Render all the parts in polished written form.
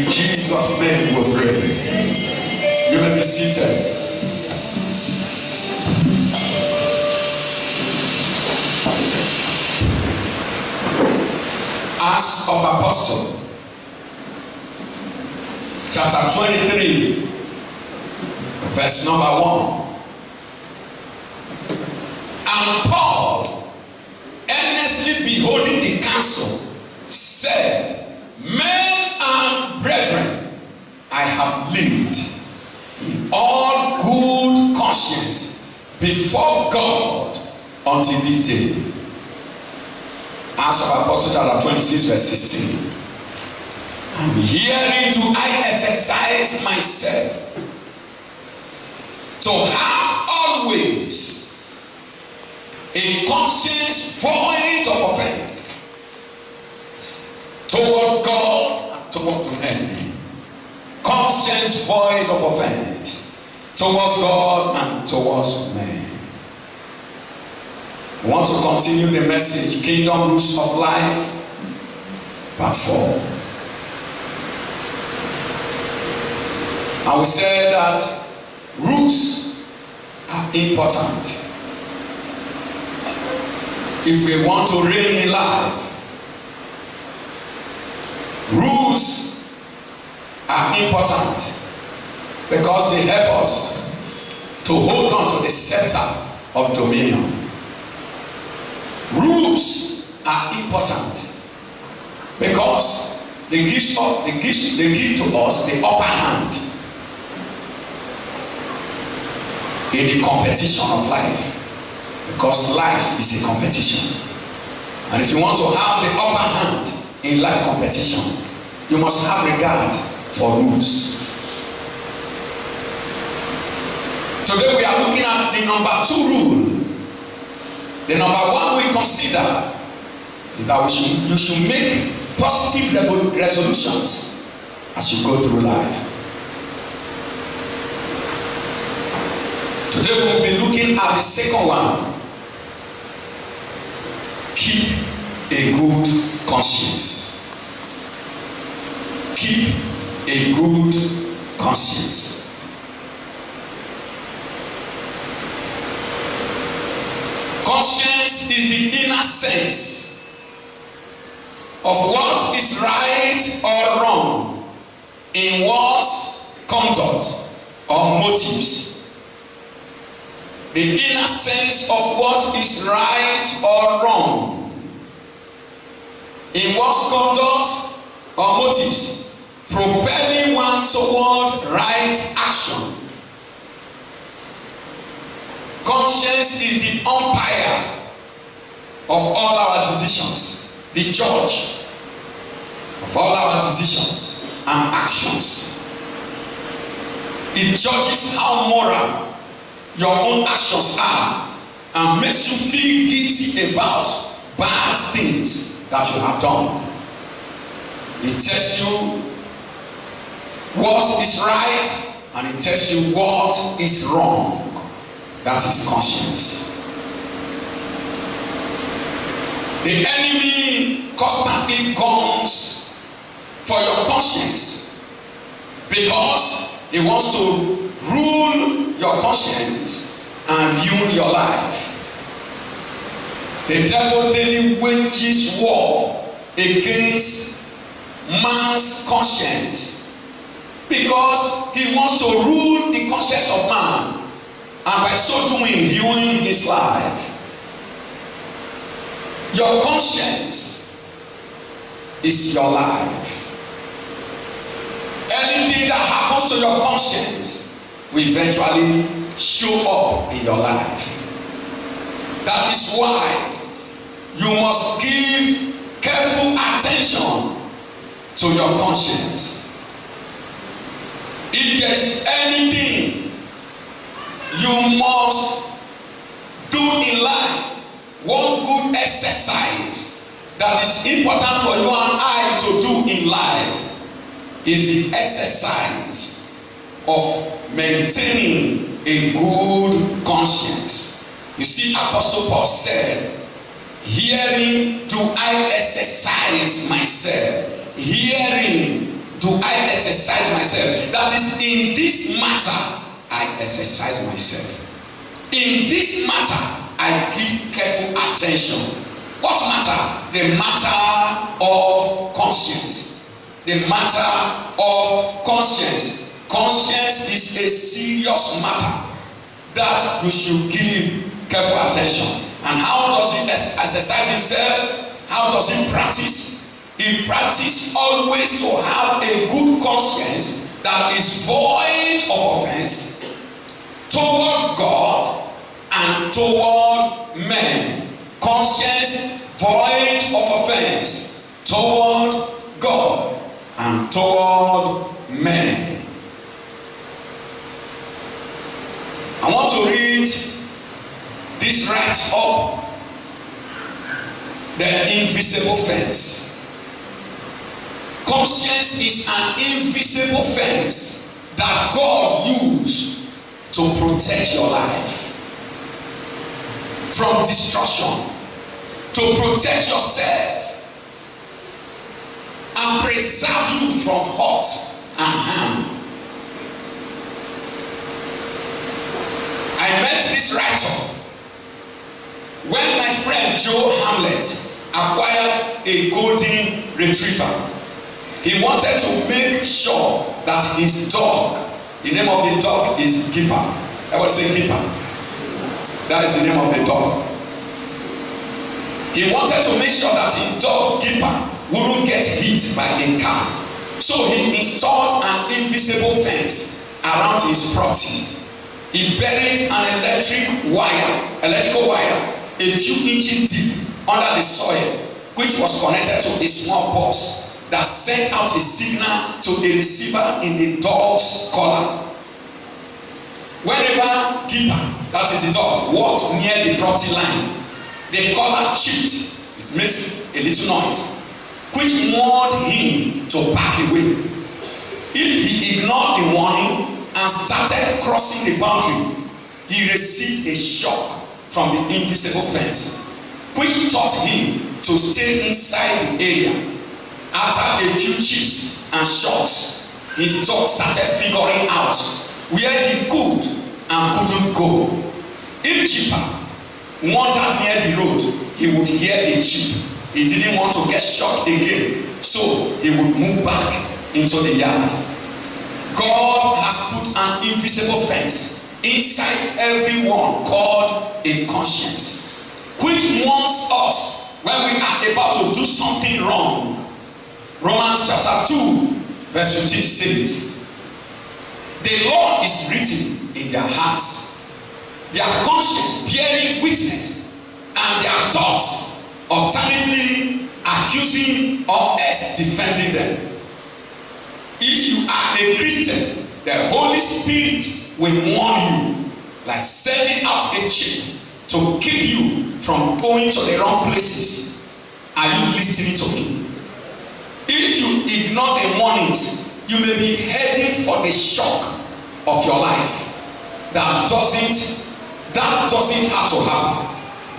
In Jesus' name we pray. You may be seated. Acts of Apostles, chapter 23, verse number 1. And Paul, earnestly beholding the council, said, Men and brethren, I have lived in all good conscience before God until this day. Acts of Apostles chapter 26 verse 16. And herein do I exercise myself to have always a conscience void of offense toward God and toward men. Conscience void of offense towards God and towards men. We want to continue the message, Kingdom Rules of Life, part 4. And we said that rules are important if we want to reign in life. Rules are important because they help us to hold on to the scepter of dominion. Rules are important because they give to us the upper hand in the competition of life, because life is a competition. And if you want to have the upper hand in life competition, you must have regard for rules. Today we are looking at the number 2 rule. The number 1 we consider is that you should make positive resolutions as you go through life. Today we will be looking at the second one. Keep a good conscience. Keep a good conscience. Conscience is the inner sense of what is right or wrong in one's conduct or motives. The inner sense of what is right or wrong in one's conduct or motives, propelling one toward right action. Conscience is the umpire of all our decisions, the judge of all our decisions and actions. It judges how moral your own actions are and makes you feel guilty about bad things that you have done. It tells you what is right and it tells you what is wrong. That is conscience. The enemy constantly comes for your conscience because he wants to rule your conscience and ruin your life. The devil daily wages war against man's conscience because he wants to rule the conscience of man. And by so doing, ruin his life. Your conscience is your life. Anything that happens to your conscience will eventually show up in your life. That is why you must give careful attention to your conscience. If there is anything you must do in life, one good exercise that is important for you and I to do in life is the exercise of maintaining a good conscience. You see, Apostle Paul said, herein do I exercise myself. Herein do I exercise myself? That is, in this matter, I exercise myself. In this matter, I give careful attention. What matter? The matter of conscience. The matter of conscience. Conscience is a serious matter that you should give careful attention. And how does he exercise himself? How does he practice? He practices always to have a good conscience that is void of offense toward God and toward men. Conscience void of offense toward God and toward men. I want to read this right up, the invisible fence. Conscience is an invisible fence that God used to protect your life from destruction, to protect yourself and preserve you from hurt and harm. I met this writer when my friend Joe Hamlet acquired a golden retriever. He wanted to make sure that his dog, the name of the dog is Keeper. I would say Keeper. That is the name of the dog. He wanted to make sure that his dog Keeper wouldn't get hit by a car. So he installed an invisible fence around his property. He buried an electrical wire a few inches deep under the soil, which was connected to a small box that sent out a signal to a receiver in the dog's collar. Whenever Keeper, that is the dog, walked near the property line, the collar chipped. It makes a little noise, which warned him to back away. If he ignored the warning and started crossing the boundary, he received a shock from the invisible fence, which taught him to stay inside the area. After a few chips and shocks, his dog started figuring out where he could and couldn't go. If Keeper wandered near the road, he would hear a chip. He didn't want to get shocked again, so he would move back into the yard. God has put an invisible fence inside everyone called a conscience, which warns us when we are about to do something wrong. Romans chapter 2 verse 15 says, the law is written in their hearts, their conscience bearing witness, and their thoughts alternately accusing or else defending them. If you are a Christian, the Holy Spirit will warn you, like sending out a chip to keep you from going to the wrong places. Are you listening to me? If you ignore the warnings, you may be heading for the shock of your life. That doesn't have to happen.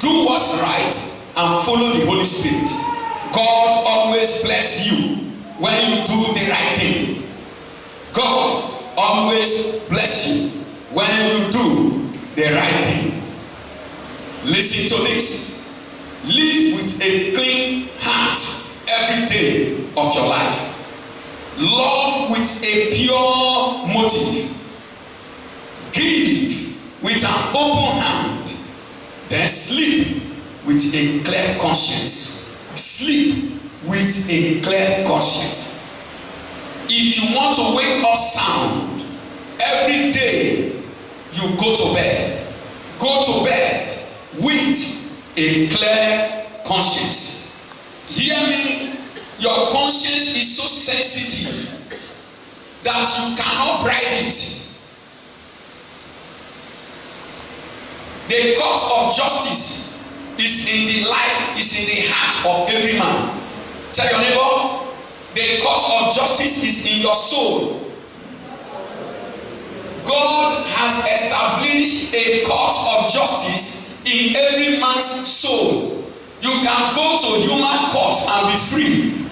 Do what's right and follow the Holy Spirit. God always bless you when you do the right thing. God always bless you when you do the right thing. Listen to this. Live with a clean heart every day of your life. Love with a pure motive. Give with an open hand. Then sleep with a clear conscience. Sleep with a clear conscience. If you want to wake up sound, every day you go to bed with a clear conscience. Hear me, your conscience is so sensitive that you cannot bribe it. The court of justice is in the heart of every man. Tell your neighbor, the court of justice is in your soul. God has established a court of justice in every man's soul. You can go to human court and be free,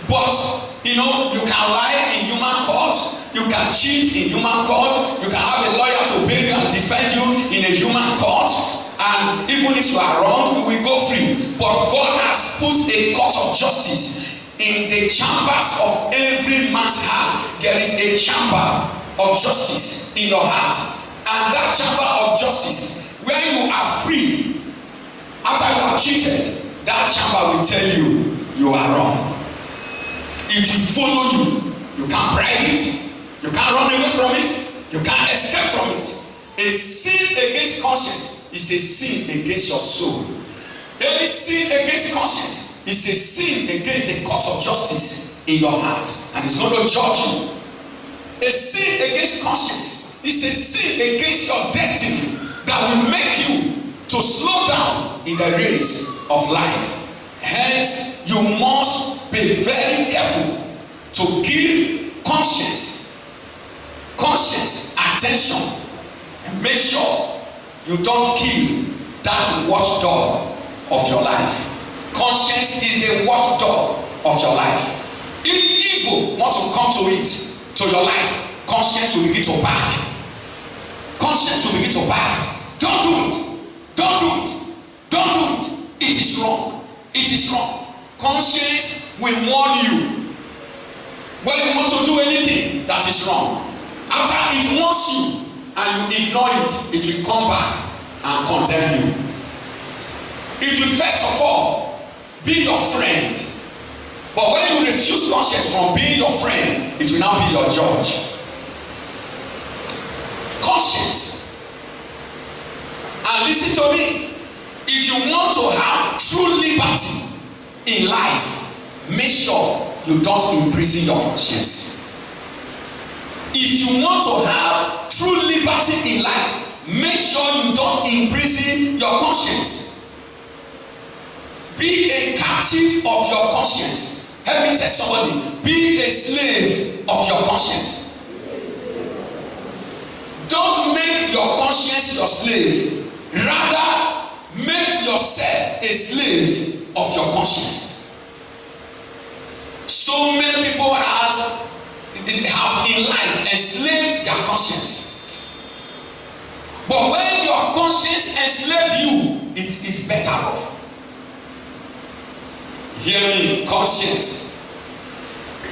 but You know, you can lie in human court, you can cheat in human court, you can have a lawyer to bail you and defend you in a human court, and even if you are wrong, you will go free. But God has put a court of justice in the chambers of every man's heart. There is a chamber of justice in your heart, and that chamber of justice, where you are free after you are cheated, that chamber will tell you you are wrong. It will follow you. You can't bribe it, you can't run away from it, you can't escape from it. A sin against conscience is a sin against your soul. Any sin against conscience is a sin against the court of justice in your heart, and it's going to judge you. A sin against conscience is a sin against your destiny that will make you to slow down in the race of life. Hence, you must be very careful to give conscience attention, and make sure you don't kill that watchdog of your life. Conscience is the watchdog of your life. If evil want to come to it, to your life, conscience will begin to bark. Conscience will begin to bark. Don't do it. Don't do it. Don't do it. It is wrong. It is wrong. Conscience will warn you when you want to do anything that is wrong. After it warns you and you ignore it, it will come back and condemn you. It will first of all be your friend. But when you refuse conscience from being your friend, it will now be your judge. Conscience. And listen to me. If you want to have true liberty in life, make sure you don't imprison your conscience. If you want to have true liberty in life, make sure you don't imprison your conscience. Be a captive of your conscience. Help me tell somebody, be a slave of your conscience. Don't make your conscience your slave. Rather, make yourself a slave of your conscience. So many people have in life enslaved their conscience. But when your conscience enslaves you, it is better off. Hear me, conscience.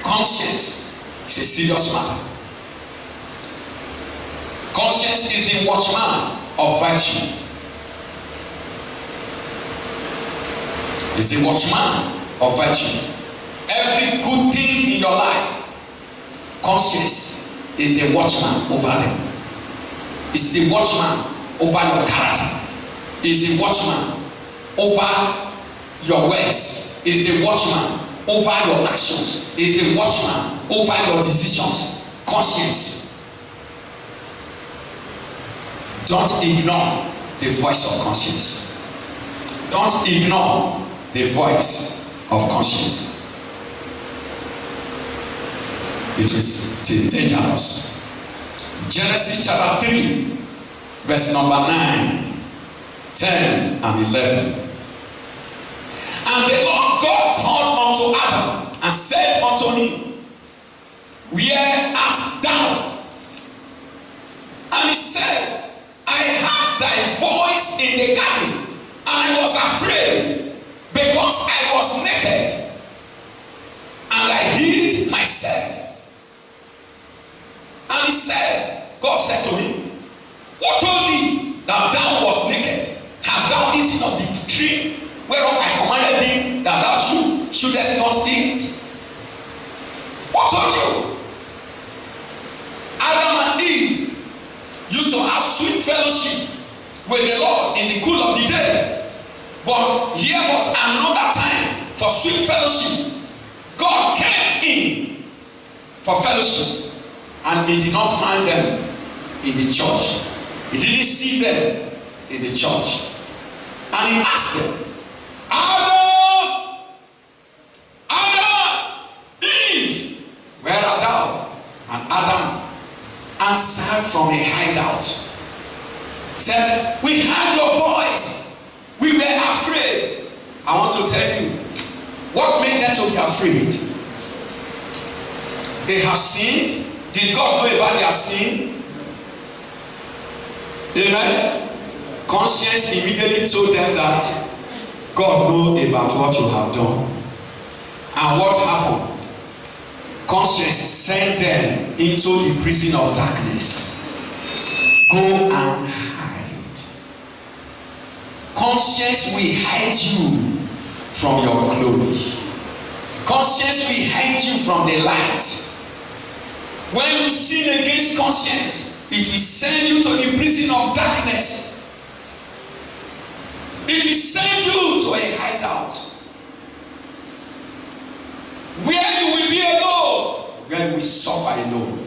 Conscience is a serious matter. Conscience is the watchman of virtue. It's the watchman of virtue. Every good thing in your life, conscience is the watchman over them. It's the watchman over your character. It's the watchman over your words. It's the watchman over your actions. It's the watchman over your decisions. Conscience. Don't ignore the voice of conscience. Don't ignore the voice of conscience. It is dangerous. Genesis chapter 3, verse number 9, 10, and 11. And the Lord God called unto Adam and said unto him, Where art thou? And he said, I heard thy voice in the garden, and I was afraid, because I was naked, and I hid myself. And he said, God said to him, Who told thee that thou wast naked? Hast thou eaten of the tree whereof I commanded thee that thou shouldest not eat? What told you? Adam and Eve used to have sweet fellowship with the Lord in the cool of the day. But here was another time for sweet fellowship. God came in for fellowship. And he did not find them in the church. He didn't see them in the church. And he asked them, Adam, Adam, Eve, where art thou? And Adam answered from a hideout. He said, We heard your voice. We were afraid. I want to tell you, what made them to be afraid? They have sinned. Did God know about their sin? Amen. Conscience immediately told them that God knows about what you have done. And what happened? Conscience sent them into the prison of darkness. Go and hide. Conscience will hide you from your glory. Conscience will hide you from the light. When you sin against conscience, it will send you to the prison of darkness. It will send you to a hideout where you will be alone, where you will suffer alone.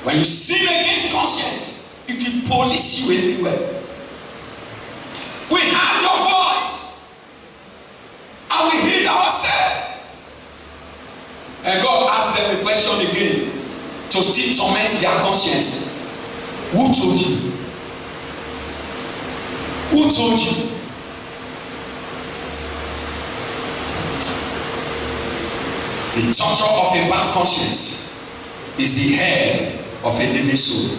When you sin against conscience, it will police you everywhere. We heard your voice and we hid ourselves. And God asked them a question again to still torment their conscience. Who told you? Who told you? The torture of a bad conscience is the hell of a living soul.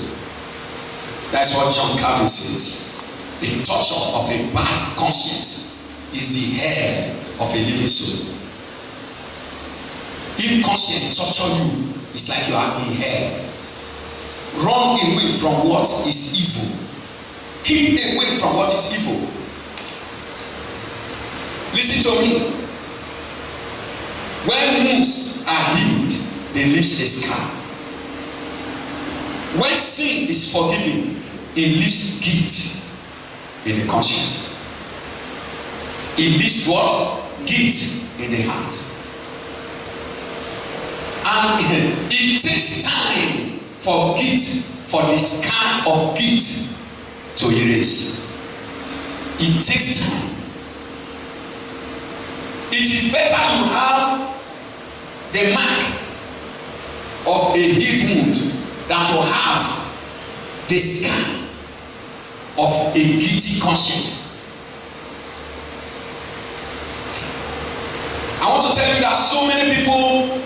That's what John Calvin says. The torture of a bad conscience is the hell of a living soul. If conscience torture you, it's like you are in hell. Run away from what is evil. Keep away from what is evil. Listen to me. When wounds are healed, they leave a scar. When sin is forgiven, it leaves guilt in the conscience. It leaves what? Guilt in the heart. And it takes time for guilt, for the scar of guilt to erase. It takes time. It is better you have the mark of a healed wound than to have the scar of a guilty conscience. I want to tell you that so many people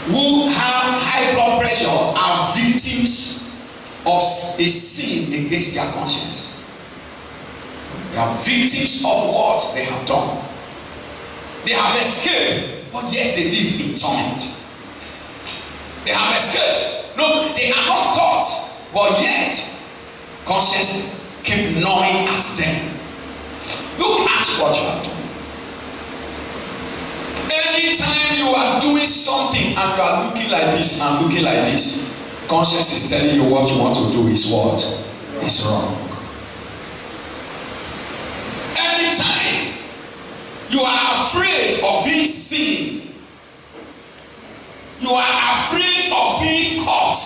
who have high blood pressure are victims of a sin against their conscience. They are victims of what they have done. They have escaped, but yet they live in torment. They have escaped. No, they are not caught, but yet conscience keep gnawing at them. Look at what you are doing. Anytime you are doing something and you are looking like this and looking like this, conscience is telling you what you want to do is what? Is wrong. Anytime you are afraid of being seen, you are afraid of being caught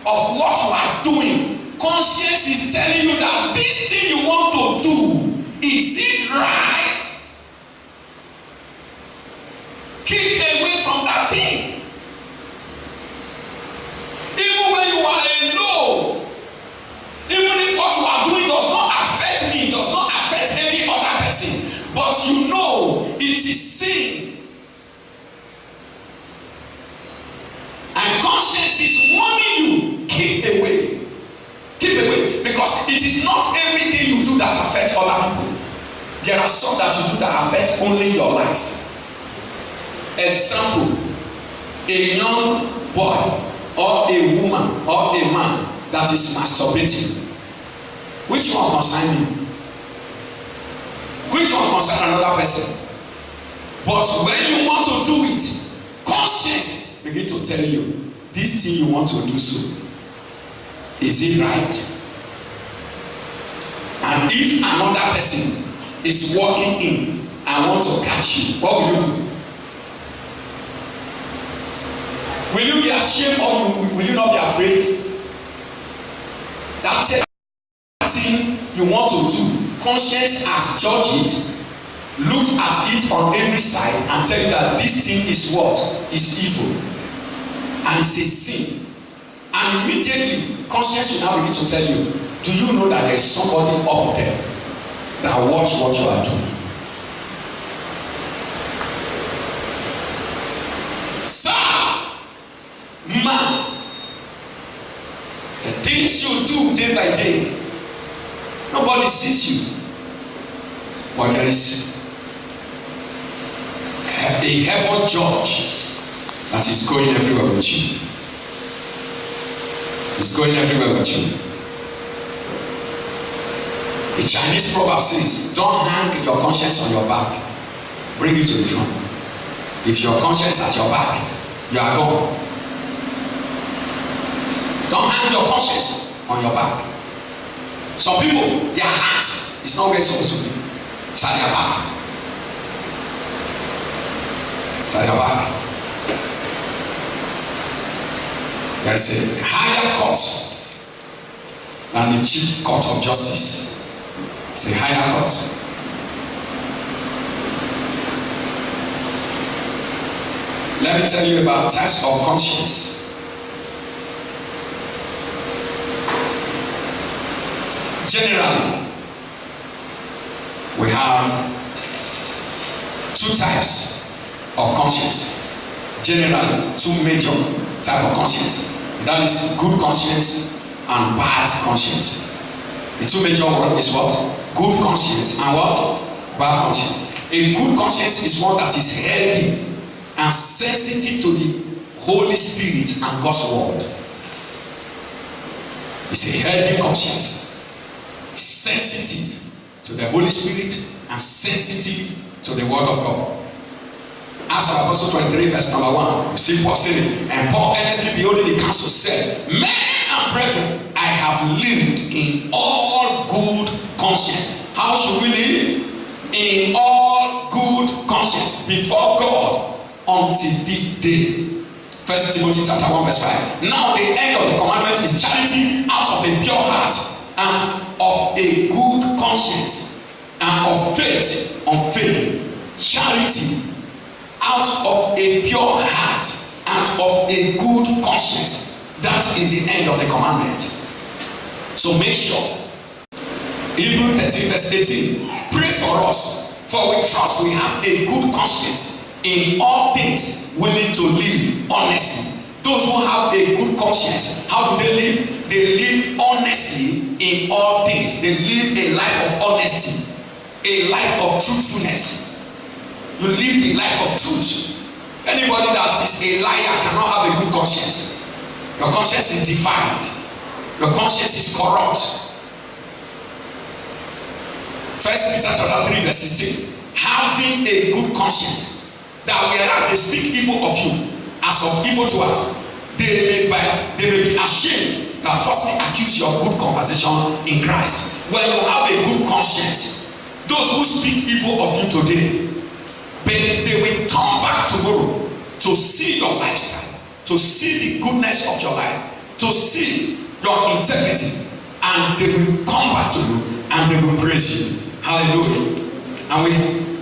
of what you are doing, conscience is telling you that this thing you want to do, is it right? Keep away from that thing. Even when you are alone, even if what you are doing does not affect me, does not affect any other person, but you know it is sin. And conscience is warning you, keep away. Keep away. Because it is not everything you do that affects other people. There are some that you do that affect only your life. Example, a young boy or a woman or a man that is masturbating. Which one concerns you? Which one concerns another person? But when you want to do it, conscience begin to tell you, this thing you want to do so, is it right? And if another person is walking in and want to catch you, what will you do? Will you be ashamed or will you not be afraid? That thing you want to do, conscience has judged it, looked at it on every side and tell you that this thing is what? Is evil. And it's a sin. And immediately, conscience will now begin to tell you, do you know that there is somebody up there that watch what you are doing? man. The things you do day by day, nobody sees you. But there is a heaven judge that is going everywhere with you. It's going everywhere with you. The Chinese proverb says, don't hang your conscience on your back. Bring it to the front. If your conscience at your back, you are gone. Don't hang your conscience on your back. Some people, their heart is not where it's supposed to be. It's at their back. It's at their back. There is a higher court than the chief court of justice. It's a higher court. Let me tell you about types of conscience. Generally, we have two types of conscience. Generally, two major types of conscience. That is good conscience and bad conscience. The two major ones is what? Good conscience and what? Bad conscience. A good conscience is one that is healthy and sensitive to the Holy Spirit and God's word. It's a healthy conscience. Sensitive to the Holy Spirit and sensitive to the word of God. Acts of Apostles 23 verse number 1, we see Paul saying, and Paul earnestly beholding the council said, men and brethren, I have lived in all good conscience. How should we live? In all good conscience before God until this day. 1 Timothy chapter 1 verse 5. Now the end of the commandment is charity out of a pure heart and of a good conscience and of faith on faith. Charity out of a pure heart and of a good conscience. That is the end of the commandment. So make sure. Hebrews 13 verse 18. Pray for us, for we trust we have a good conscience in all things, willing to live honestly. Those who have a good conscience, how do they live? They live honestly in all things. They live a life of honesty, a life of truthfulness. You live the life of truth. Anybody that is a liar cannot have a good conscience. Your conscience is defiled. Your conscience is corrupt. 1 Peter chapter 3 verse 16. Having a good conscience, that whereas they speak evil of you as of evil to us, they may be ashamed that falsely accuse your good conversation in Christ. When you have a good conscience, those who speak evil of you today, they will turn back tomorrow to see your lifestyle, to see the goodness of your life, to see your integrity, and they will come back to you and they will praise you. Hallelujah. And we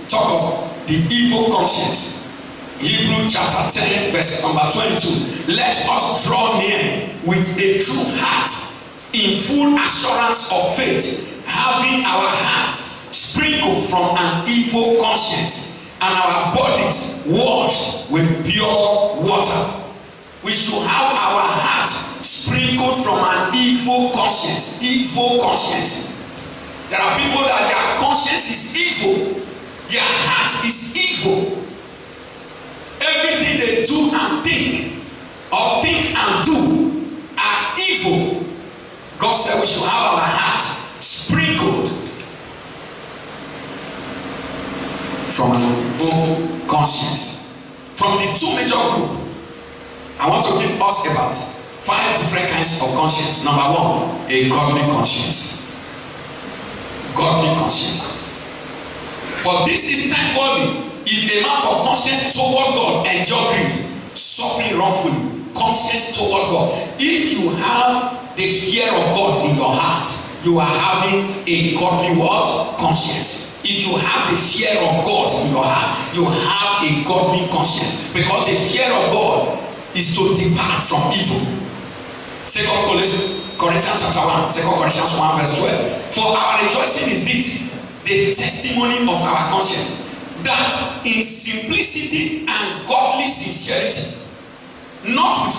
talk of the evil conscience. Hebrews chapter 10 verse number 22. Let us draw near with a true heart in full assurance of faith, having our hearts sprinkled from an evil conscience and our bodies washed with pure water. We should have our hearts sprinkled from an evil conscience. Evil conscience. There are people that their conscience is evil. Their heart is evil. Everything they do and think, or think and do, are evil. God said we should have our heart sprinkled from an evil conscience. From the two major groups, I want to give us about 5 different kinds of conscience. Number 1, a godly conscience. Godly conscience. For this is thankworthy if a man for conscience toward God endure grief, suffering wrongfully. Conscience toward God. If you have the fear of God in your heart, you are having a godly what? Conscience. If you have the fear of God in your heart, you have a godly conscience. Because the fear of God is to depart from evil. 2 Corinthians chapter 1, 2 Corinthians 1 verse 12. For our rejoicing is this, the testimony of our conscience, that in simplicity and godly sincerity not with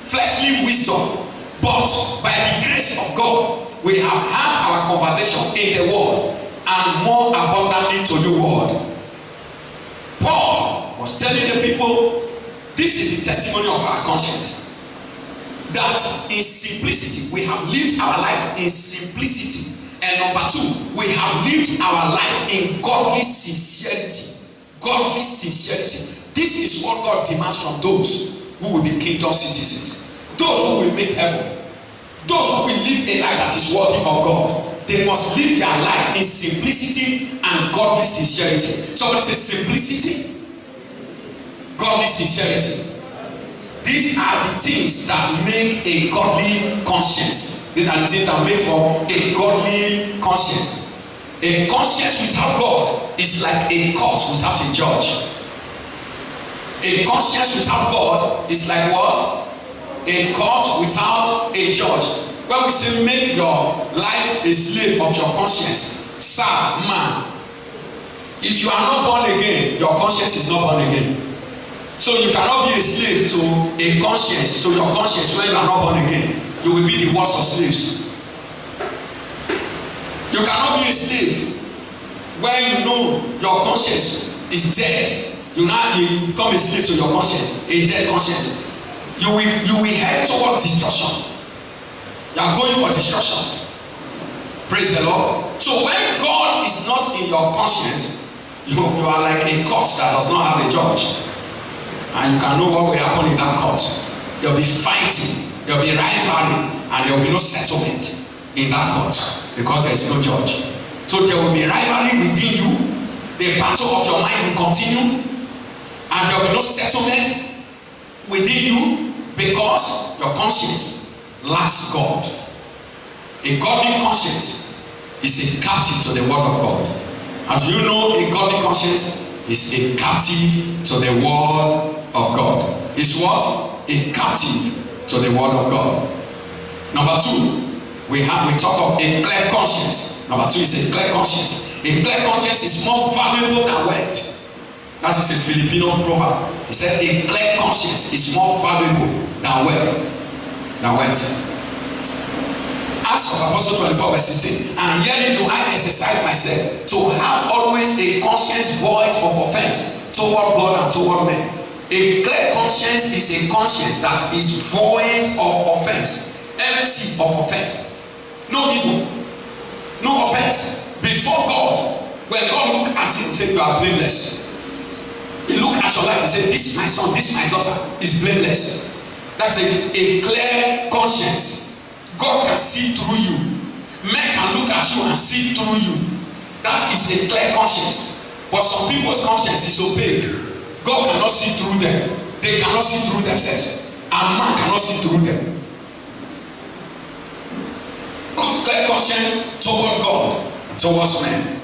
fleshly wisdom, but by the grace of God, we have had our conversation in the word and more abundantly to the word. Paul was telling the people, this is the testimony of our conscience, that in simplicity we have lived our life in simplicity, and number two, we have lived our life in godly sincerity. Godly sincerity. This is what God demands from those who will be kingdom citizens, those who will make heaven, those who will live a life that is worthy of God. They must live their life in simplicity and godly sincerity. Somebody say simplicity, godly sincerity. These are the things that make a godly conscience. These are the things that make for a godly conscience. A conscience without God is like a court without a judge. A conscience without God is like what? A court without a judge. When we say make your life a slave of your conscience, sir, man, if you are not born again, your conscience is not born again. So you cannot be a slave to a conscience, to your conscience when you are not born again. You will be the worst of slaves. You cannot be a slave when you know your conscience is dead. You become a slave to your conscience, a dead conscience. You will head towards destruction. You are going for destruction. Praise the Lord. So when God is not in your conscience, you are like a court that does not have a judge. And you can know what will happen in that court. There will be fighting, there will be rivalry, and there will be no settlement in that court because there is no judge. So there will be rivalry within you. The battle of your mind will continue, and there will be no settlement within you because your conscience lacks God. A godly conscience is a captive to the word of God. And do you know a godly conscience is a captive to the word of God? Is what? A captive to the word of God. Number two, we talk of a clear conscience. Number two is a clear conscience. A clear conscience is more valuable than wealth. That is a Filipino proverb. He said a clear conscience is more valuable than wealth. Acts of Apostles 24 verse 16. And herein do I exercise myself to have always a conscience void of offense toward God and toward men. A clear conscience is a conscience that is void of offense, empty of offense. No evil, no offense before God. When God look at you and say you are blameless, He look at your life and say, this my son, this my daughter is blameless. That's a clear conscience. God can see through you. Men can look at you and see through you. That is a clear conscience. But some people's conscience is opaque. God cannot see through them. They cannot see through themselves. And man cannot see through them. Clear conscience toward God and towards men.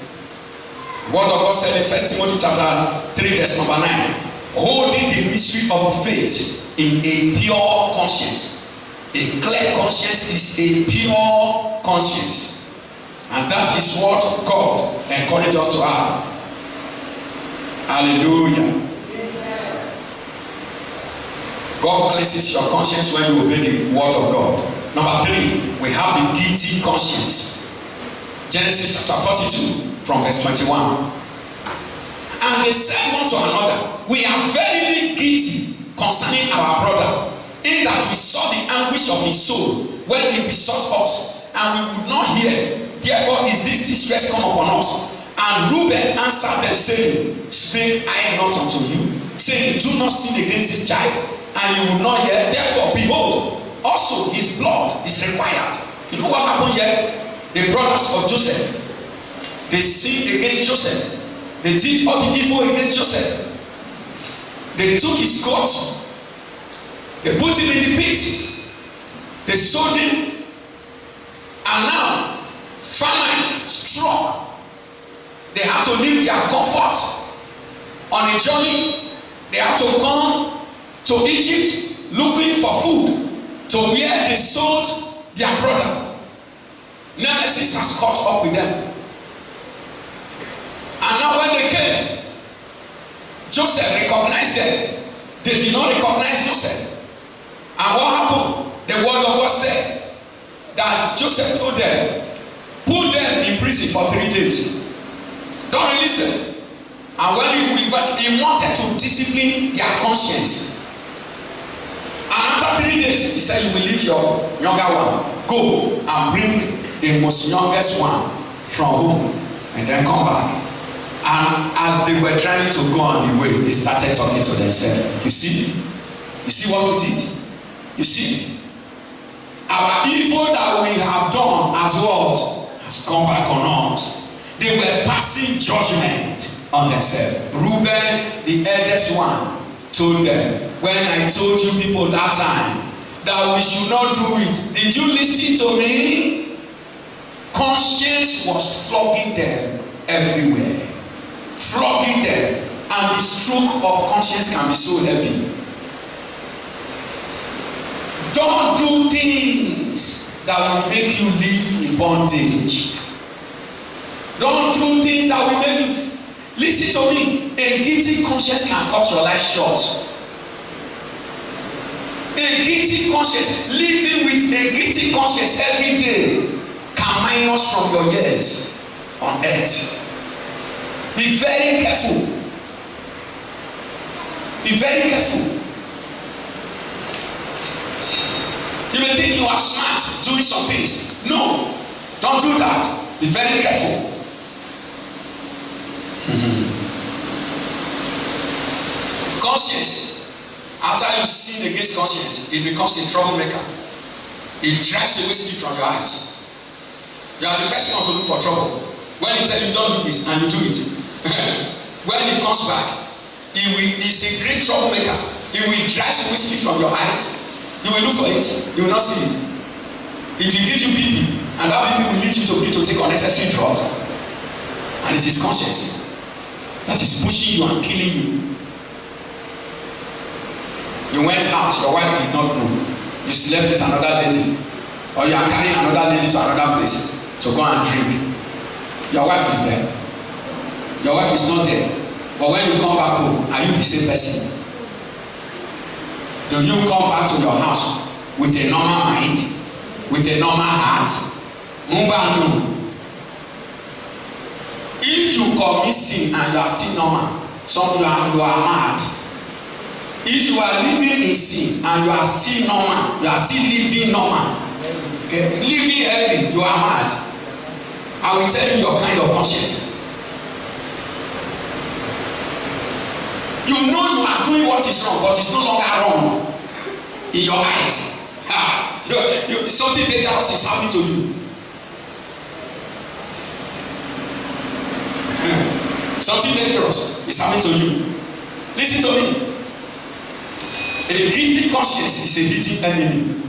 Word of God said in 1 Timothy chapter 3 verse number 9, holding the mystery of the faith in a pure conscience. A clear conscience is a pure conscience. And that is what God encourages us to have. Hallelujah. God cleanses your conscience when you obey the word of God. Number 3, we have the guilty conscience. Genesis chapter 42 from verse 21. And they said one to another, we are verily guilty concerning our brother, in that we saw the anguish of his soul when he besought us, and we would not hear. Therefore is this distress come upon us. And Reuben answered them, saying, speak I not unto you, saying, do not sin against this child, and you would not hear. Therefore, behold, also his blood is required. You know what happened here? The brothers of Joseph, they sinned against Joseph. They did all the evil against Joseph. They took his coat. They put him in the pit. They sold him. And now, famine struck. They had to leave their comfort on a journey. They had to come to Egypt looking for food to where they sold their brother. Nemesis has caught up with them. And now when they came, Joseph recognized them They did not recognize Joseph. And what happened? The word of God said that Joseph told them, put them in prison for 3 days. Don't release them. And when he wanted to discipline their conscience. And after 3 days, he said, you will leave your younger one. Go and bring the most youngest one from home. And then come back. And as they were trying to go on the way, they started talking to themselves. You see what we did? You see, our evil that we have done as what has come back on us. They were passing judgment on themselves. Reuben, the eldest one, told them, when I told you people that time that we should not do it, did you listen to me? Conscience was flogging them everywhere. Flogging them. And the stroke of conscience can be so heavy. Don't do things that will make you live in bondage. Don't do things that will make you. Listen to me. A guilty conscience can cut your life short. A guilty conscience, living with a guilty conscience every day, can minus from your years on earth. Be very careful. Be very careful. You may think you are smart doing some things. No, don't do that. Be very careful. Conscience, after you sin against conscience, it becomes a troublemaker. It drives away sleep from your eyes. You are the first one to look for trouble. When he tells you don't do this and you do it, when it comes back, it's a great troublemaker. It will drive away sleep from your eyes. You will look for it, you will not see it. It will give you BP, and that BP will lead you to take unnecessary drugs. And it is conscience that is pushing you and killing you. You went out, your wife did not know. You slept with another lady, or you are carrying another lady to another place to go and drink. Your wife is there. Your wife is not there. But when you come back home, are you the same person? Do you come back to your house with a normal mind, with a normal heart? No. If you commit sin and you are still normal, you are mad. If you are living in sin and you are still normal, you are still living normal, living healthy, you are mad. I will tell you your kind of conscience. You know you are doing what is wrong, but it's no longer wrong in your eyes. Something dangerous is happening to you. Something dangerous is happening to you. Listen to me. A guilty conscience is a hidden enemy.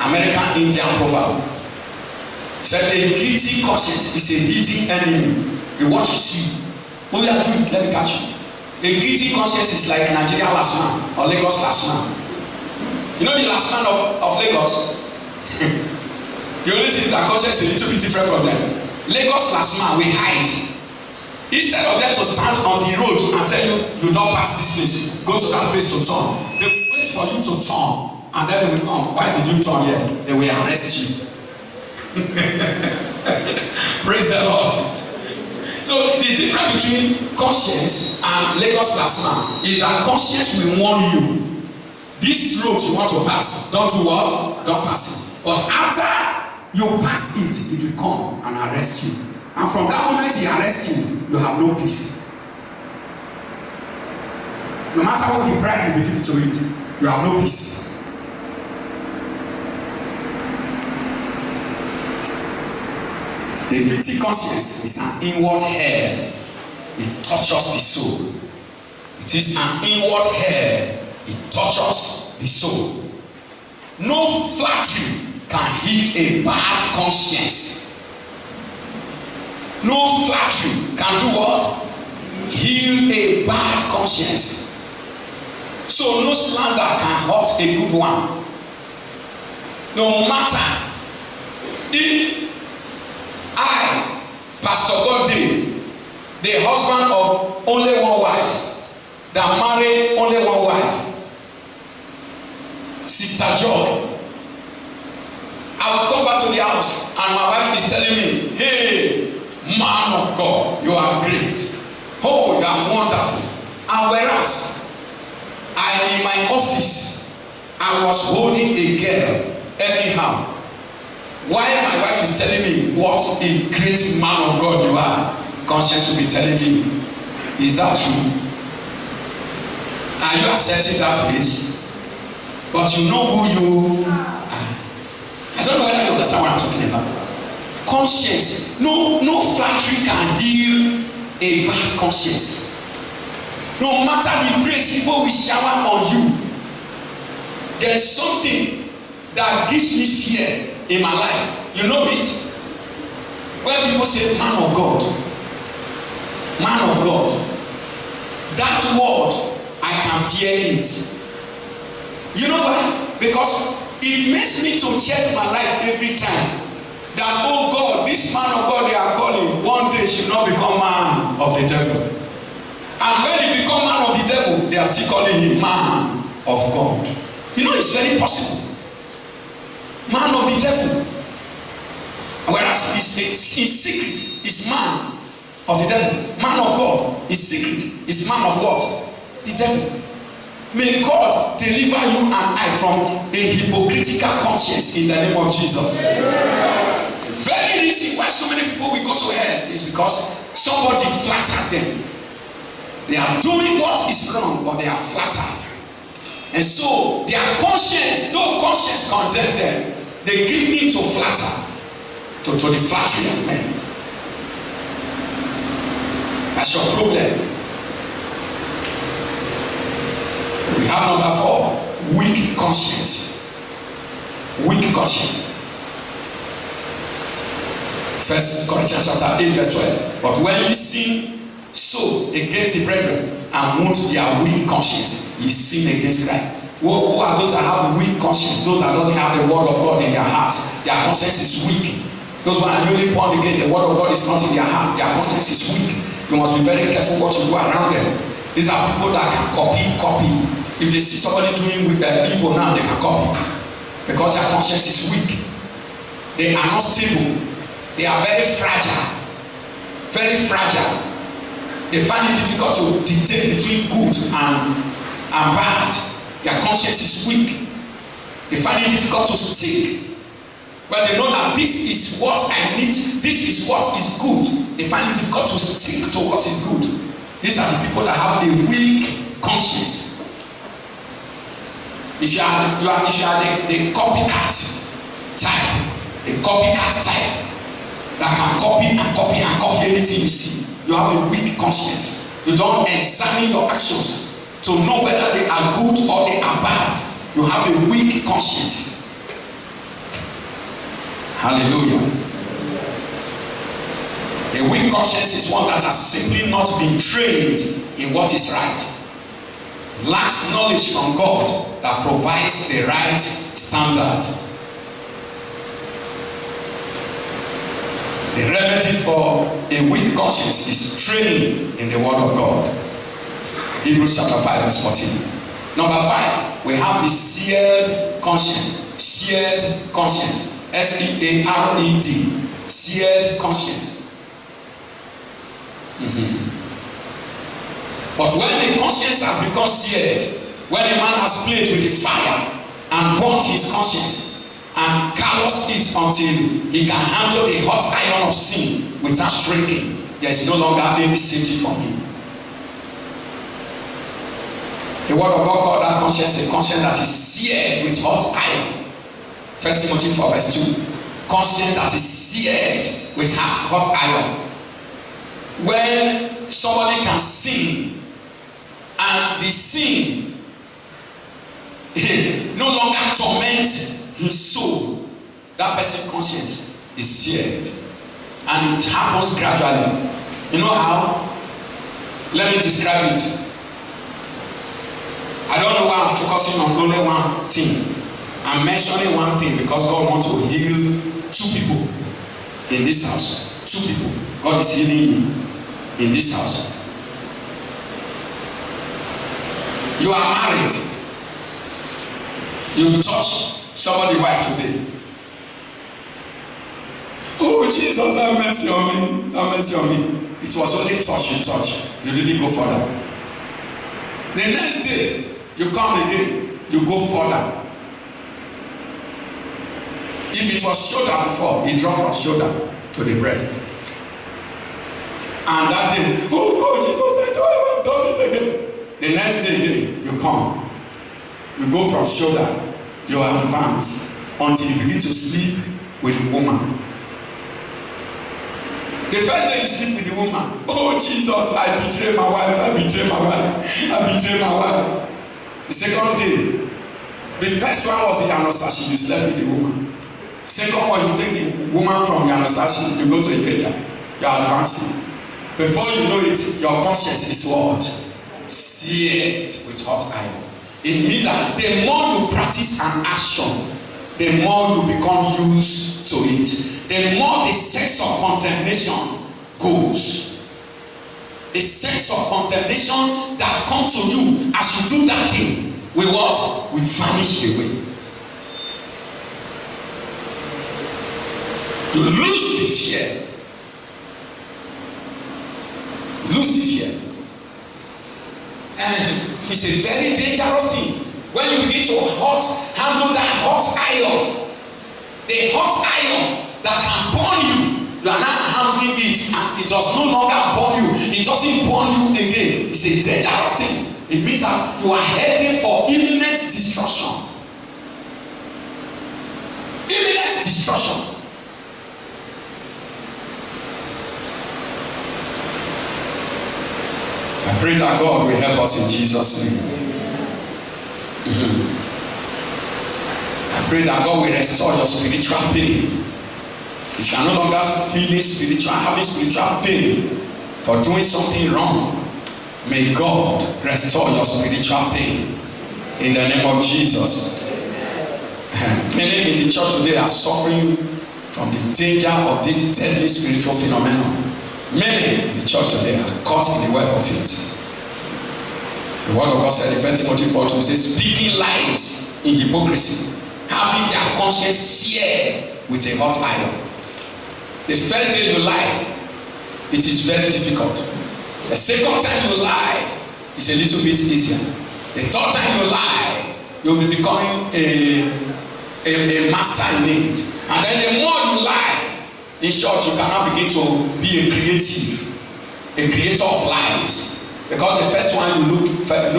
American Indian proverb said a guilty conscience is a hidden enemy. It watches you. What you are doing, let me catch you. A guilty conscience is like Nigeria last man or Lagos last man. You know the last man of Lagos? The only thing is that conscience is a little bit different from them. Lagos last man will hide. Instead of them to stand on the road and tell you, you don't pass this place, go to that place to turn. They will wait for you to turn. And then they will come. Why did you turn here? They will arrest you. Praise the Lord. So the difference between conscience and Lagos last man is that conscience will warn you. This road you want to pass, don't do what? Don't pass it. But after you pass it, it will come and arrest you. And from that moment he arrests you, you have no peace. No matter what the bribe will be given to it, you have no peace. The guilty conscience is an inward hell. It tortures the soul. It is an inward hell. It tortures the soul. No flattery can heal a bad conscience. No flattery can do what? Heal a bad conscience. So no slander can hurt a good one. No matter if I, Pastor Godin, the husband of only one wife, that married only one wife, a joy. I will come back to the house and my wife is telling me, hey, man of God, you are great. Oh, you are wonderful. And whereas in my office, I was holding a girl anyhow. While my wife is telling me what a great man of God you are, conscience will be telling me, is that true? Are you accepting that place? But you know who you are. I don't know whether you understand what I'm talking about. Conscience. No flattery can heal a bad conscience. No matter the praise people will shower on you, there is something that gives me fear in my life. You know it? When people say, man of God, man of God, that word, I can fear it. You know why? Because it makes me to check my life every time. That, oh God, this man of God they are calling, one day should not become man of the devil. And when he become man of the devil, they are still calling him man of God. You know, it's very possible. Man of the devil. Whereas in secret, is man of the devil. Man of God, in secret, is man of what? The devil. May God deliver you and I from a hypocritical conscience in the name of Jesus. Very reason why so many people will go to hell is because somebody flattered them. They are doing what is wrong, but they are flattered. And so their conscience, though conscience condemn them, they give in to flatter, to the flattery of men. That's your problem. We have number 4, weak conscience. Weak conscience. 1 Corinthians chapter 8 verse 12. But when you sin so against the brethren and wound their weak conscience, you sin against Christ. Who are those that have a weak conscience? Those that doesn't have the word of God in their hearts. Their conscience is weak. Those who are newly born again, the word of God is not in their heart. Their conscience is weak. You must be very careful what you do around them. These are people that can copy. If they see somebody doing with evil now, they can copy. Because their conscience is weak. They are not stable. They are very fragile. Very fragile. They find it difficult to dictate between good and bad. Their conscience is weak. They find it difficult to stick. When they know that this is what I need, this is what is good, they find it difficult to stick to what is good. These are the people that have a weak conscience. If you are the copycat type, that can copy anything you see, you have a weak conscience. You don't examine your actions to know whether they are good or they are bad. You have a weak conscience. Hallelujah. A weak conscience is one that has simply not been trained in what is right. Lacks knowledge from God that provides the right standard. The remedy for a weak conscience is training in the word of God. Hebrews chapter 5 verse 14. Number 5, we have the seared conscience. Seared conscience. S-E-A-R-E-D. Seared conscience. But when the conscience has become seared, when a man has played with the fire and burnt his conscience and calloused it until he can handle the hot iron of sin without shrinking, there is no longer any safety for him. The word of God called that conscience a conscience that is seared with hot iron. 1 Timothy 4 verse 2. Conscience that is seared with hot iron. When somebody can sin and the sin no longer torments his soul, that person's conscience is seared, and it happens gradually. You know how? Let me describe it. I don't know why I'm focusing on only one thing. I'm mentioning one thing because God wants to heal 2 people in this house. 2 people. God is healing you in this house. You are married. You touch somebody's wife today. Oh, Jesus, have mercy on me. Have mercy on me. It was only touch. You didn't go further. The next day, you come again. You go further. If it was shoulder before, you drop from shoulder to the breast. And that day, oh God, Jesus, I don't ever done it again. The next day, you come. You go from shoulder, you advance until you begin to sleep with the woman. The first day you sleep with the woman, oh Jesus, I betrayed my wife. The second day, the first one was in Yanosashi, you slept with the woman. Second one, you take the woman from Yanosashi, you go to Ikeja, you are advancing. Before you know it, your conscience is what? Seared with hot iron. It means that the more you practice an action, the more you become used to it. The more the sense of condemnation goes. The sense of condemnation that comes to you as you do that thing will what? Will vanish away. You lose the fear. Lose the fear. And it's a very dangerous thing. When you begin to handle that hot iron, the hot iron that can burn you, you are not handling it, and it does no longer burn you, it doesn't burn you again. It's a dangerous thing. It means that you are heading for imminent destruction. Imminent destruction. I pray that God will help us in Jesus' name. I pray that God will restore your spiritual pain. If you are no longer having spiritual pain for doing something wrong, may God restore your spiritual pain in the name of Jesus. Many in the church today are suffering from the danger of this deadly spiritual phenomenon. Many in the church today are caught in the web of it. The word of God said in 1 Timothy 4:2 says, speaking lies in hypocrisy, having their conscience seared with a hot iron. The first day you lie, it is very difficult. The second time you lie, it's a little bit easier. The third time you lie, you'll be becoming a master in it. And then the more you lie, in short, you cannot begin to be a creator of lies. Because the first one you look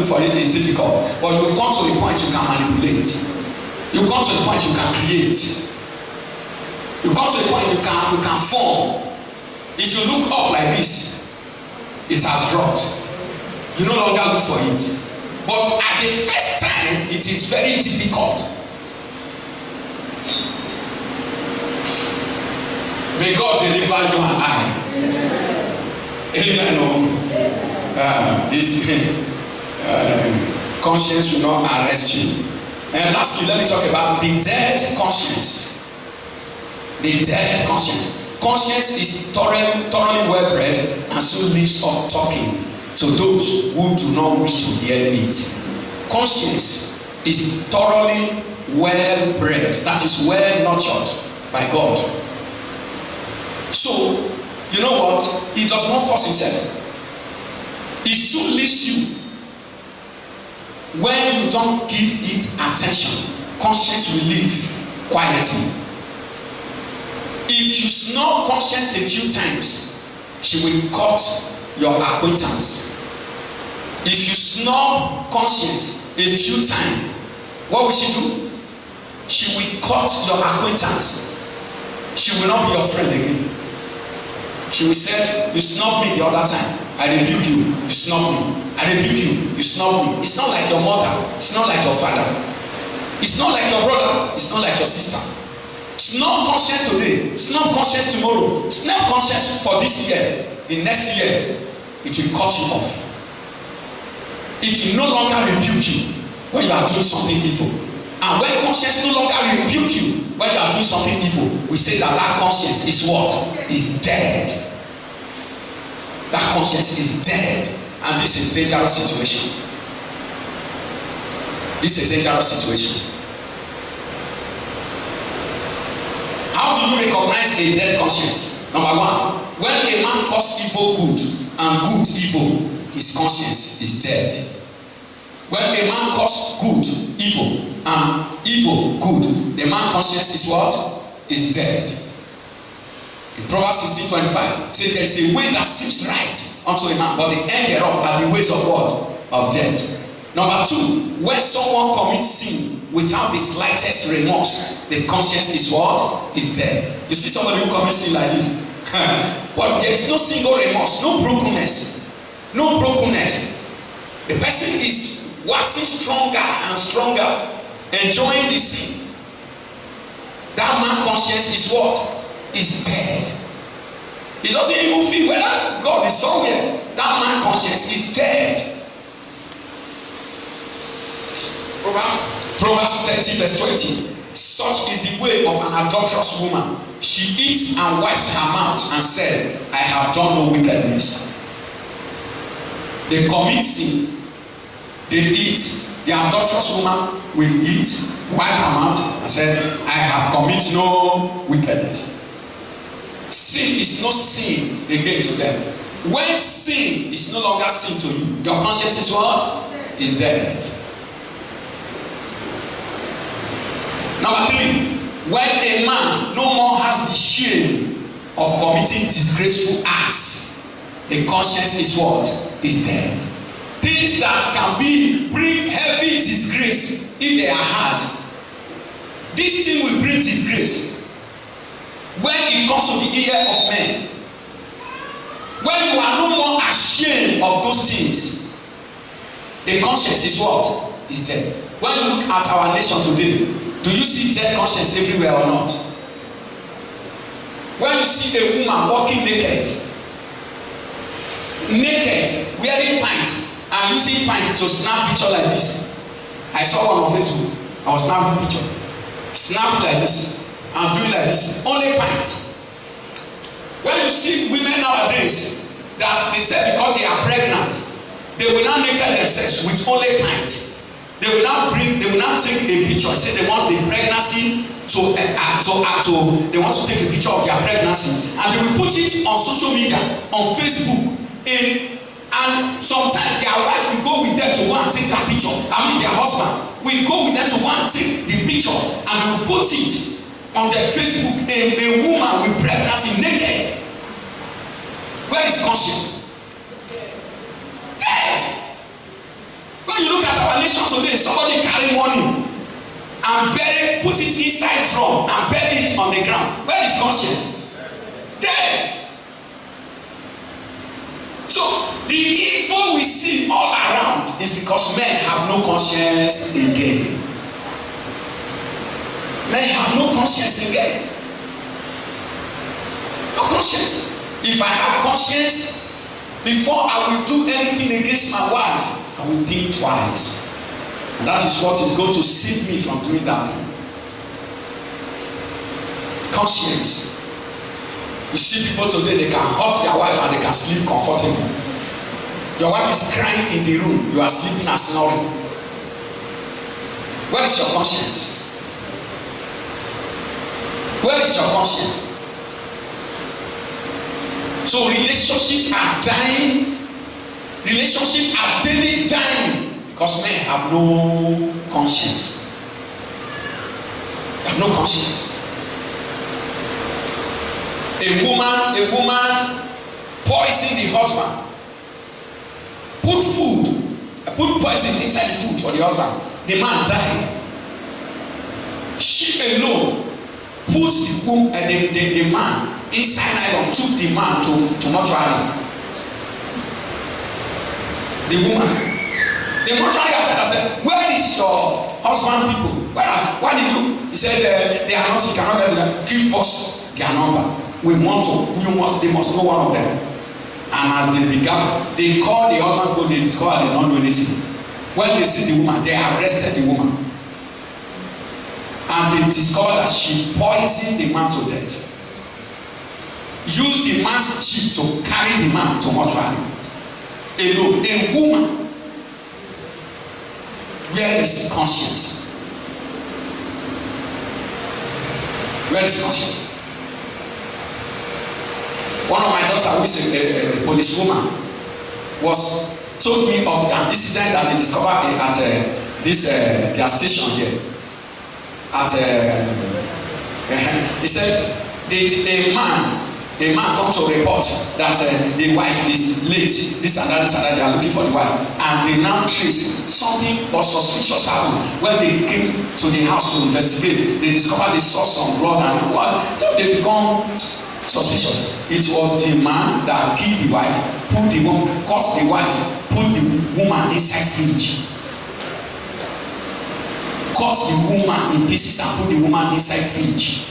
for it is difficult. But you come to the point you can manipulate. You come to the point you can create. You come to the point you can form. If you look up like this, it has dropped. You no longer look for it. But at the first time, it is very difficult. May God deliver you and I. Amen. If conscience will not arrest you. And lastly, let me talk about the dead conscience. The dead conscience. Conscience is thoroughly well bred and so lives off talking to those who do not wish to hear it. Conscience is thoroughly well bred, that is well nurtured by God. So, you know what? He does not force himself. He soon leaves you. When you don't give it attention, conscience will live quietly. If you snub conscience a few times, she will cut your acquaintance. If you snub conscience a few times, what will she do? She will cut your acquaintance. She will not be your friend again. She will say, you snubbed me the other time. I rebuke you. You snubbed me. I rebuke you. You snubbed me. It's not like your mother. It's not like your father. It's not like your brother. It's not like your sister. Snub conscience today. Snub conscience tomorrow. Snub conscience for this year. The next year, it will cut you off. It will no longer rebuke you when you are doing something evil. And when conscience no longer rebuke you when you are doing something evil, we say that conscience is what? Is dead. That conscience is dead. And this is a dangerous situation. This is a dangerous situation. How do you recognize a dead conscience? Number one, when a man calls evil good and good evil, his conscience is dead. When a man calls good evil and evil good, the man's conscience is what? Is dead. In Proverbs 16:25, says there is a way that seems right unto a man, but the end thereof are the ways of what? Of death. Number two, when someone commits sin without the slightest remorse, the conscience is what? Is dead. You see somebody who commits sin like this, but there is no single remorse, no brokenness, no brokenness. The person is waxing stronger and stronger, enjoying the sin. That man's conscience is what? Is dead. He doesn't even feel whether God is somewhere. That man's conscience is dead. Proverbs 30:20. Such is the way of an adulterous woman. She eats and wipes her mouth and said, I have done no wickedness. They commit sin. They eat. The adulterous woman will eat, wipe her mouth, and said, I have committed no wickedness. Sin is no sin again to them. When sin is no longer sin to you, your conscience is what? Is dead. Number three, when a man no more has the shame of committing disgraceful acts, the conscience is what? Is dead. Things that can bring heavy disgrace if they are hard. This thing will bring disgrace when it comes to the ear of men. When you are no more ashamed of those things, the conscience is what? Is dead. When you look at our nation today, do you see dead conscience everywhere or not? When you see a woman walking naked, wearing pants, and using pants to snap picture like this. I saw one on Facebook. I was snapping picture. Snap like this. And doing like this. Only pants. When you see women nowadays that they say because they are pregnant, they will not naked themselves with only pants. They will not take a picture. Say they want the pregnancy they want to take a picture of their pregnancy, and they will put it on social media, on Facebook, and sometimes their wife will go with them to go and take that picture. Their husband will go with them to go and take the picture, and they will put it on their Facebook. A woman with pregnancy naked. Where is conscience? Dead. When you look at our nation today, somebody carry money and put it inside drum and bury it on the ground. Where is conscience? Dead. So the evil we see all around is because men have no conscience again. Men have no conscience again. No conscience. If I have conscience, before I will do anything against my wife, I will think twice. And that is what is going to save me from doing that thing. Conscience. You see people today, they can hurt their wife and they can sleep comfortably. Your wife is crying in the room, you are sleeping and snoring. Where is your conscience? Where is your conscience? So relationships are dying. Relationships are daily dying because men have no conscience. They have no conscience. A woman poisoned the husband. Put poison inside the food for the husband. The man died. She alone put the man inside nylon, took the man to mortuary. The mortuary after that said, where is your husband people? Why did you? He said, they are not, he cannot get to them. Give us their number. They must know one of them. And as they began, they call the husband people, they discover they don't do anything. When they see the woman, they arrested the woman. And they discovered that she poisoned the man to death. Used the man's cheek to carry the man to mortuary. A woman. Where is conscience? Where is conscience? who is a policewoman, told me of an incident that they discovered at their station here. He said a man come to report that the wife is late, this and that, they are looking for the wife, and they now trace something or suspicious happened. When they came to the house to investigate, they discovered they saw some blood and what, so they become suspicious. It was the man that killed the wife, cut the wife, put the woman inside fridge, cut the woman in pieces and put the woman inside fridge,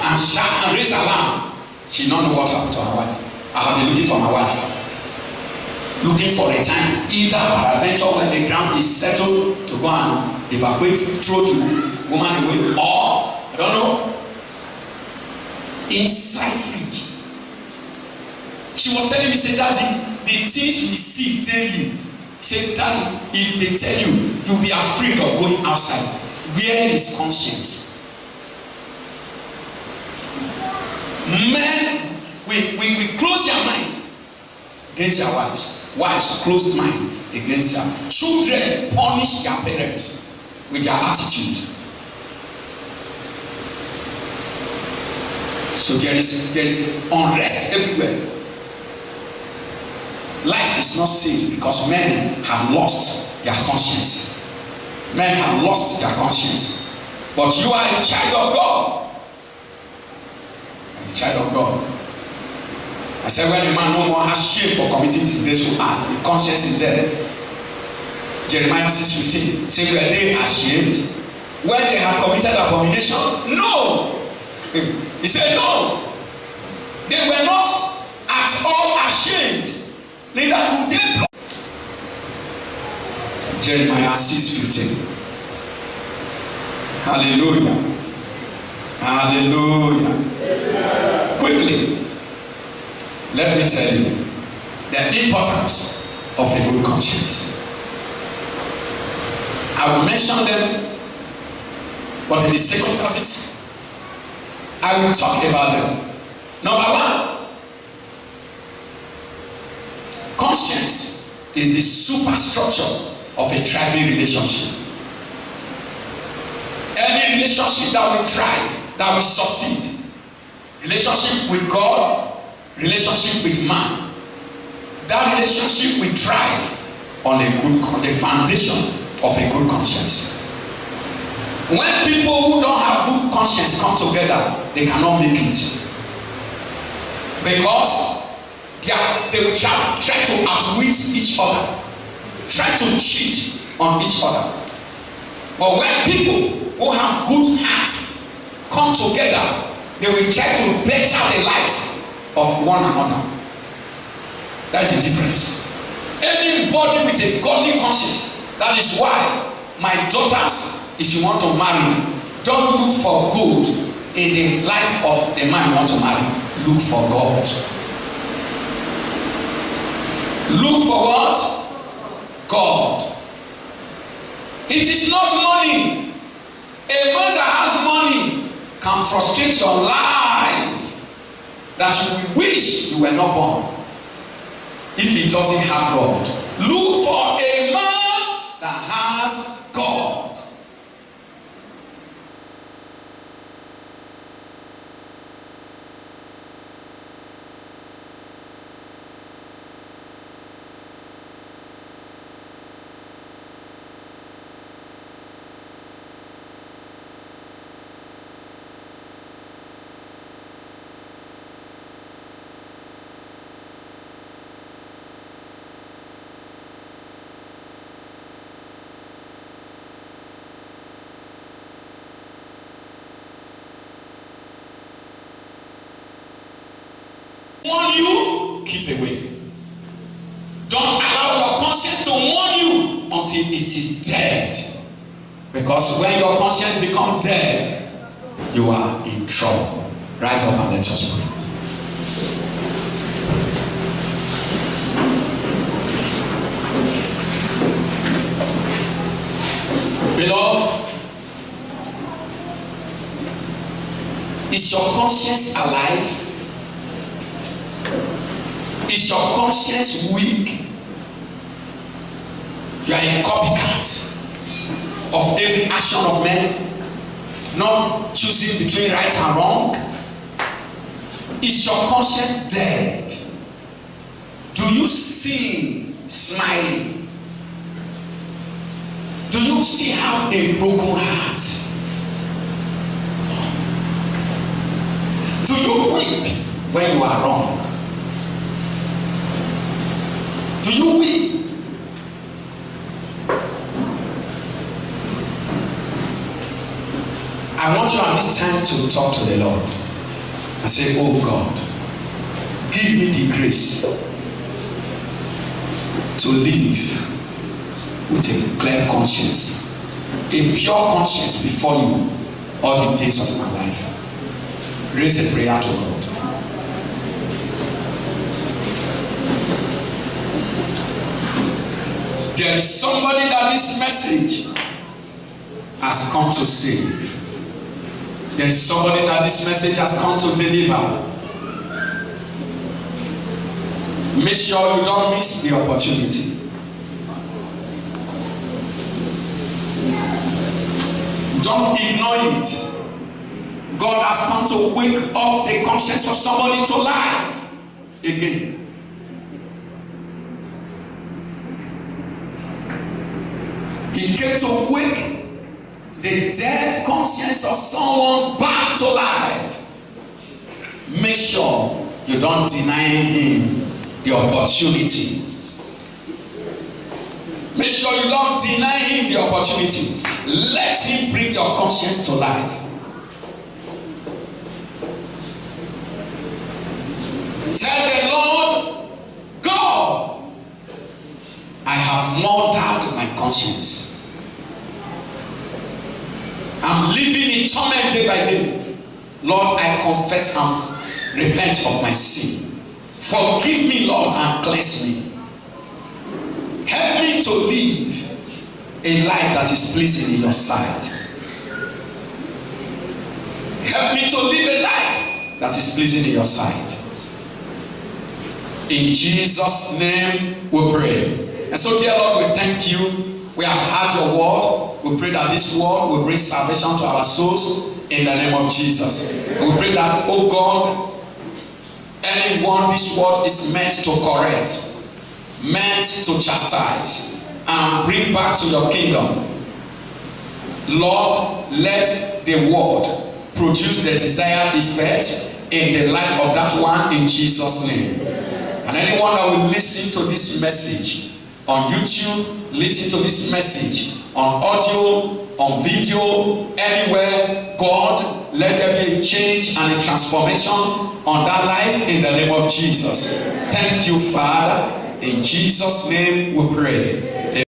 and shout and raise alarm. She don't know what happened to her wife. I have been looking for my wife, looking for a time, either peradventure when the ground is settled to go and evacuate, throw the woman away, or I don't know, inside fridge. She was telling me, say, Daddy, the things we see daily. Say, Daddy, if they tell you, you'll be afraid of going outside. Where is conscience? Men, we close your mind against your wives. Wives, closed mind against their children. Punish their parents with their attitude. So there is unrest everywhere. Life is not safe because men have lost their conscience. Men have lost their conscience. But you are a child of God. A child of God. I said when a man no more has shame for committing disgraceful acts, the conscience is dead. Jeremiah 6:15 says, were they ashamed when they have committed abomination? No. He said no. They were not at all ashamed. Neither could they block. Jeremiah 6:15. Hallelujah. Hallelujah. Yeah. Quickly, let me tell you the importance of a good conscience. I will mention them, but in the sake of service, I will talk about them. Number one, conscience is the superstructure of a thriving relationship. Any relationship that will thrive, that will succeed, relationship with God, relationship with man, that relationship will thrive on the foundation of a good conscience. When people who don't have good conscience come together, they cannot make it, because they will try to outwit each other, try to cheat on each other. But when people who have good hearts come together, they will try to better the life of one another. That is the difference. Anybody with a godly conscience. That is why my daughters, if you want to marry, don't look for good in the life of the man you want to marry. Look for God. Look for what? God. It is not money. A man that has money can frustrate your life, that you wish you were not born if he doesn't have God. Look for a man that has God. Warn you, keep away. Don't allow your conscience to warn you until it is dead. Because when your conscience becomes dead, you are in trouble. Rise up and let us pray. Beloved, is your conscience alive? Is your conscience weak? You are a copycat of every action of men, not choosing between right and wrong. Is your conscience dead? Do you sin smiling? Do you still have a broken heart? Do you weep when you are wrong? Do you weep? I want you at this time to talk to the Lord and say, oh God, give me the grace to live with a clear conscience, a pure conscience before you all the days of my life. Raise a prayer to God. There is somebody that this message has come to save. There is somebody that this message has come to deliver. Make sure you don't miss the opportunity. Don't ignore it. God has come to wake up the conscience of somebody to life again. He came to wake the dead conscience of someone back to life. Make sure you don't deny him the opportunity. Make sure you don't deny him the opportunity. Let him bring your conscience to life. Tell the Lord, God, I have murdered my conscience. I'm living in torment day by day. Lord, I confess and repent of my sin. Forgive me, Lord, and cleanse me. Help me to live a life that is pleasing in your sight. Help me to live a life that is pleasing in your sight. In Jesus' name we pray. And so, dear Lord, we thank you. We have heard your word. We pray that this word will bring salvation to our souls in the name of Jesus. We pray that, oh God, anyone this word is meant to correct, meant to chastise, and bring back to your kingdom. Lord, let the word produce the desired effect in the life of that one in Jesus' name. And anyone that will listen to this message on YouTube, listen to this message on audio, on video, anywhere, God, let there be a change and a transformation on that life in the name of Jesus. Thank you, Father. In Jesus' name we pray.